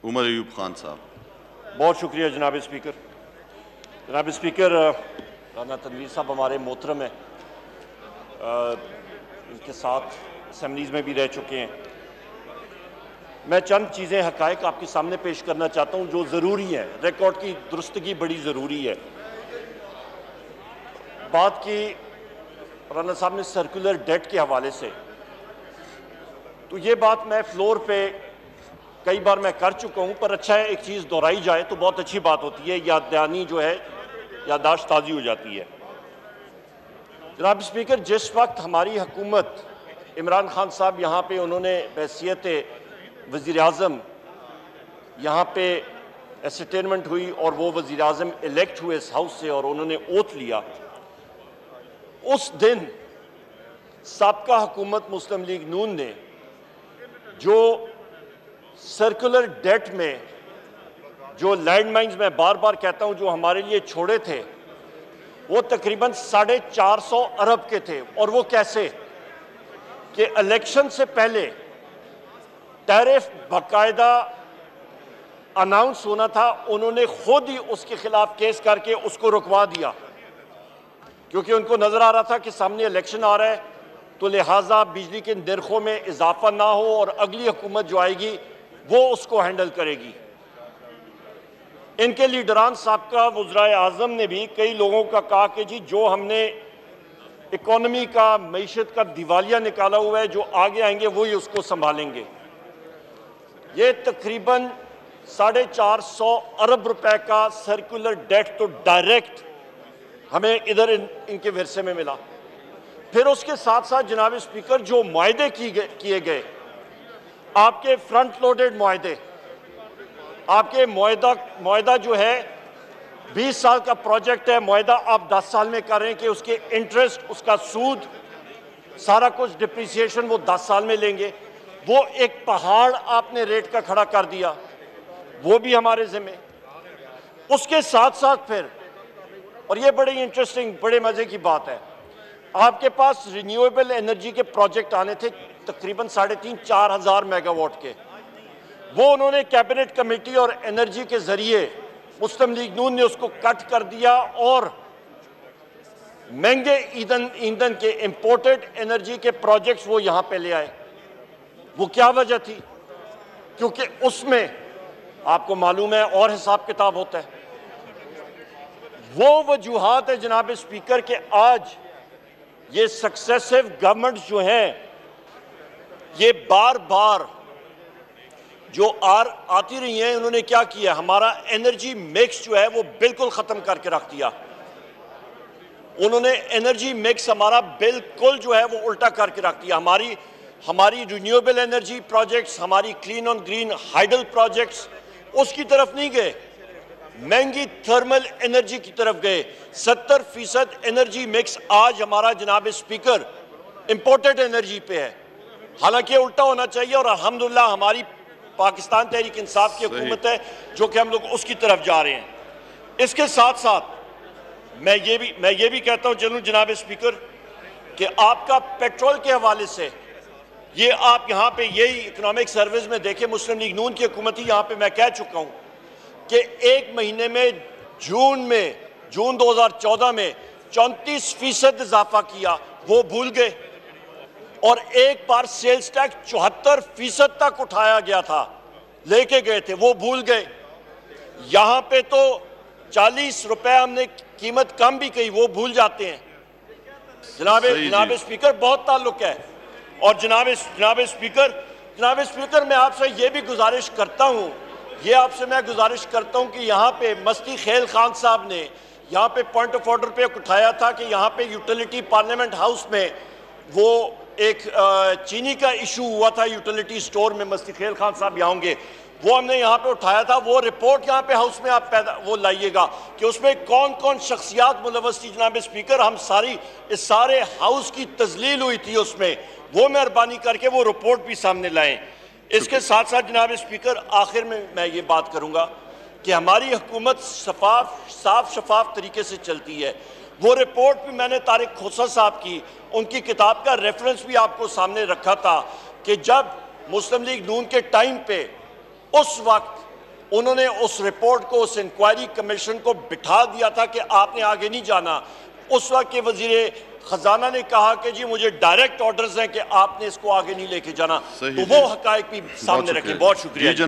उमर अयूब खान साहब। बहुत शुक्रिया जनाब स्पीकर। जनाब स्पीकर, राना तनवीर साहब हमारे मोहतरम हैं, इनके साथ असम्बलीज़ में भी रह चुके हैं। मैं चंद चीज़ें हक़ाइक़ आपके सामने पेश करना चाहता हूँ जो ज़रूरी हैं। रिकॉर्ड की दुरुस्तगी बड़ी ज़रूरी है। बात की राना साहब ने सर्कुलर डेट के हवाले से, तो ये बात मैं फ्लोर पे कई बार मैं कर चुका हूँ, पर अच्छा है एक चीज़ दोहराई जाए तो बहुत अच्छी बात होती है, याददानी जो है याददाश्त ताज़ी हो जाती है। जनाब स्पीकर, जिस वक्त हमारी हुकूमत इमरान खान साहब यहाँ पे उन्होंने हैसियत वज़ीर आज़म यहाँ पे एसेटेनमेंट हुई और वो वज़ीर आज़म इलेक्ट हुए इस हाउस से और उन्होंने ओथ लिया, उस दिन साबका हुकूमत मुस्लिम लीग नून ने जो सर्कुलर डेट में जो लैंडमाइंस मैं बार बार कहता हूं जो हमारे लिए छोड़े थे, वो तकरीबन 450 अरब के थे। और वो कैसे कि इलेक्शन से पहले टैरिफ बाकायदा अनाउंस होना था, उन्होंने खुद ही उसके खिलाफ केस करके उसको रुकवा दिया, क्योंकि उनको नजर आ रहा था कि सामने इलेक्शन आ रहा है, तो लिहाजा बिजली के निर्खों में इजाफा ना हो और अगली हुकूमत जो आएगी वो उसको हैंडल करेगी। इनके लीडरान साबका वज़राए आज़म ने भी कई लोगों का कहा कि जी जो हमने इकोनॉमी का, मईशत का दिवालिया निकाला हुआ है, जो आगे आएंगे वही उसको संभालेंगे। ये तकरीबन 450 अरब रुपए का सर्कुलर डेट तो डायरेक्ट हमें इधर इनके विरसे में मिला। फिर उसके साथ साथ जनाब स्पीकर जो मुआहदे किए गए, आपके फ्रंट लोडेड मुआहदे, आपके मुआहदा जो है 20 साल का प्रोजेक्ट है, मुआहदा आप 10 साल में कर रहे हैं कि उसके इंटरेस्ट, उसका सूद, सारा कुछ डिप्रिसिएशन वो 10 साल में लेंगे। वो एक पहाड़ आपने रेट का खड़ा कर दिया, वो भी हमारे जिम्मे। उसके साथ साथ फिर, और ये बड़ी इंटरेस्टिंग, बड़े मजे की बात है, आपके पास रिन्यूएबल एनर्जी के प्रोजेक्ट आने थे तकरीबन 3,500-4 हज़ार मेगावाट के। वो उन्होंने कैबिनेट कमेटी और एनर्जी के जरिए मुस्लिम लीग नून ने उसको कट कर दिया और महंगे ईंधन के इंपोर्टेड एनर्जी के प्रोजेक्ट्स वो यहां पे ले आए। वो क्या वजह थी? क्योंकि उसमें आपको मालूम है और हिसाब किताब होता है। वो वजूहात है जनाब स्पीकर के आज ये सक्सेसिव गवर्नमेंट जो हैं, ये बार बार जो आती रही हैं, उन्होंने क्या किया, हमारा एनर्जी मिक्स जो है वो बिल्कुल खत्म करके रख दिया। उन्होंने एनर्जी मिक्स हमारा बिल्कुल जो है वो उल्टा करके रख दिया। हमारी रिन्यूएबल एनर्जी प्रोजेक्ट्स, हमारी clean on green hydel projects उसकी तरफ नहीं गए, महंगी थर्मल एनर्जी की तरफ गए। 70% एनर्जी मिक्स आज हमारा जनाब स्पीकर इंपोर्टेड एनर्जी पे है, हालांकि उल्टा होना चाहिए। और अल्हम्दुलिल्लाह हमारी पाकिस्तान तहरीक इंसाफ की हुकूमत है जो कि हम लोग उसकी तरफ जा रहे हैं। इसके साथ साथ मैं ये भी कहता हूं चलूं जनाब स्पीकर कि आपका पेट्रोल के हवाले से ये आप यहाँ पे यही इकोनॉमिक सर्विस में देखें, मुस्लिम लीग नून की हुकूमत ही यहाँ पे मैं कह चुका हूँ कि एक महीने में जून 2014 में 34% इजाफा किया, वो भूल गए। और एक बार सेल्स टैक्स 74% तक उठाया गया था, लेके गए थे, वो भूल गए। यहां पे तो 40 रुपए हमने कीमत कम भी कही, वो भूल जाते हैं। जनाब स्पीकर बहुत ताल्लुक है। और जनाब स्पीकर मैं आपसे ये भी गुजारिश करता हूं, कि यहाँ पे मस्ती खेल खान साहब ने यहाँ पे पॉइंट ऑफ ऑर्डर पे उठाया था कि यहाँ पे यूटिलिटी पार्लियामेंट हाउस में वो एक चीनी का इशू हुआ था यूटिलिटी स्टोर में, मस्ती खेल खान साहब यहाँ होंगे, वो हमने यहाँ पे उठाया था। वो रिपोर्ट यहाँ पे हाउस में आप वो लाइएगा कि उसमें कौन कौन शख्सियात मुलव्वस थी। जनाब स्पीकर, हम इस सारे हाउस की तजलील हुई थी उसमें, वो मेहरबानी करके वो रिपोर्ट भी सामने लाएं। इसके साथ साथ जनाब स्पीकर, आखिर में मैं ये बात करूंगा कि हमारी हुकूमत साफ शफाफ तरीके से चलती है। वो रिपोर्ट भी मैंने तारिक खोसा साहब की, उनकी किताब का रेफरेंस भी आपको सामने रखा था कि जब मुस्लिम लीग नून के टाइम पे उस वक्त उन्होंने उस रिपोर्ट को, उस इंक्वायरी कमीशन को बिठा दिया था कि आपने आगे नहीं जाना। उस वक्त के वजीर खजाना ने कहा कि जी मुझे डायरेक्ट ऑर्डर्स हैं कि आपने इसको आगे नहीं लेके जाना। तो वो हकायक भी सामने रखे। बहुत शुक्रिया।